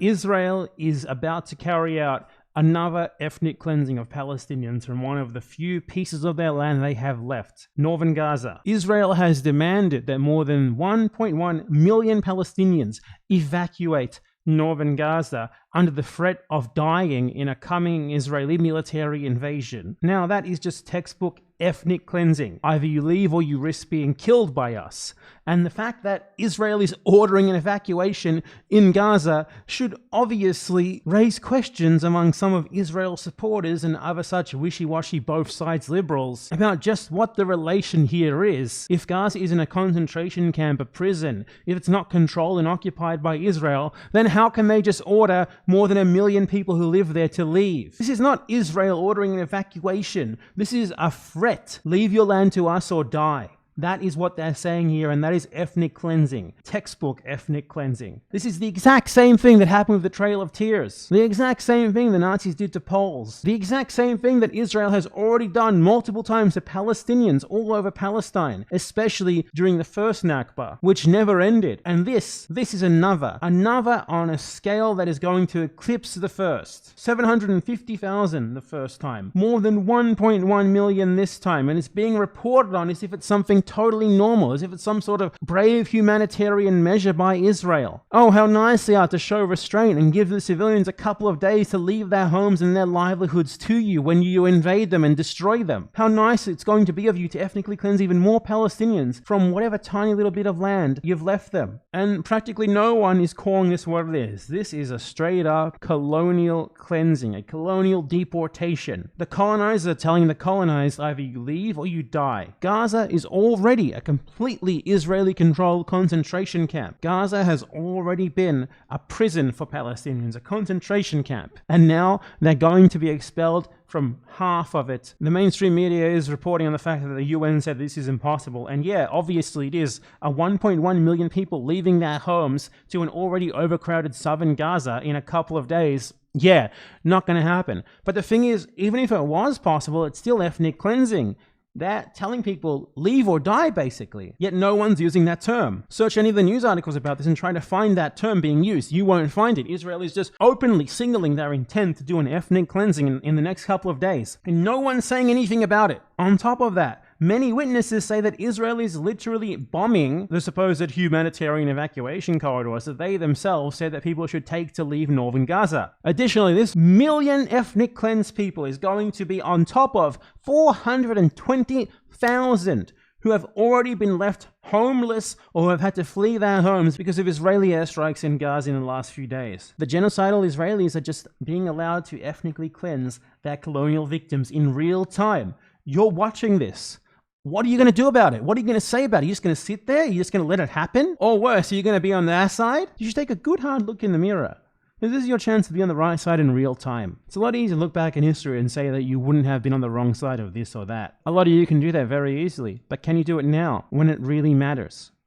Israel is about to carry out another ethnic cleansing of Palestinians from one of the few pieces of their land they have left, northern Gaza. Israel has demanded that more than 1.1 million Palestinians evacuate northern Gaza under the threat of dying in a coming Israeli military invasion. Now, that is just textbook ethnic cleansing. Either you leave or you risk being killed by us. And the fact that Israel is ordering an evacuation in Gaza should obviously raise questions among some of Israel's supporters and other such wishy-washy both sides liberals about just what the relation here is. If Gaza isn't a concentration camp, a prison, if it's not controlled and occupied by Israel, then how can they just order more than 1 million people who live there to leave? This is not Israel ordering an evacuation. This is a threat. Leave your land to us or die. That is what they're saying here, and that is ethnic cleansing. Textbook ethnic cleansing. This is the exact same thing that happened with the Trail of Tears. The exact same thing the Nazis did to Poles. The exact same thing that Israel has already done multiple times to Palestinians all over Palestine, especially during the first Nakba, which never ended. And this is another on a scale that is going to eclipse the first. 750,000 the first time. More than 1.1 million this time, and it's being reported on as if it's something totally normal, as if it's some sort of brave humanitarian measure by Israel. Oh, how nice they are to show restraint and give the civilians a couple of days to leave their homes and their livelihoods to you when you invade them and destroy them. How nice it's going to be of you to ethnically cleanse even more Palestinians from whatever tiny little bit of land you've left them. And practically no one is calling this what it is. This is a straight up colonial cleansing, a colonial deportation. The colonizers are telling the colonized either you leave or you die. Gaza is already a completely Israeli-controlled concentration camp. Gaza has already been a prison for Palestinians, a concentration camp. And now they're going to be expelled from half of it. The mainstream media is reporting on the fact that the UN said this is impossible. And yeah, obviously it is. 1.1 million people leaving their homes to an already overcrowded southern Gaza in a couple of days. Yeah, not going to happen. But the thing is, even if it was possible, it's still ethnic cleansing. They're telling people leave or die, basically. Yet no one's using that term. Search any of the news articles about this and try to find that term being used. You won't find it. Israel is just openly signaling their intent to do an ethnic cleansing in the next couple of days. And no one's saying anything about it. On top of that, many witnesses say that Israel is literally bombing the supposed humanitarian evacuation corridors that they themselves said that people should take to leave northern Gaza. Additionally, this million ethnic cleansed people is going to be on top of 420,000 who have already been left homeless or who have had to flee their homes because of Israeli airstrikes in Gaza in the last few days. The genocidal Israelis are just being allowed to ethnically cleanse their colonial victims in real time. You're watching this. What are you going to do about it? What are you going to say about it? Are you just going to sit there? Are you just going to let it happen? Or worse, are you going to be on their side? You should take a good hard look in the mirror. This is your chance to be on the right side in real time. It's a lot easier to look back in history and say that you wouldn't have been on the wrong side of this or that. A lot of you can do that very easily, but can you do it now when it really matters?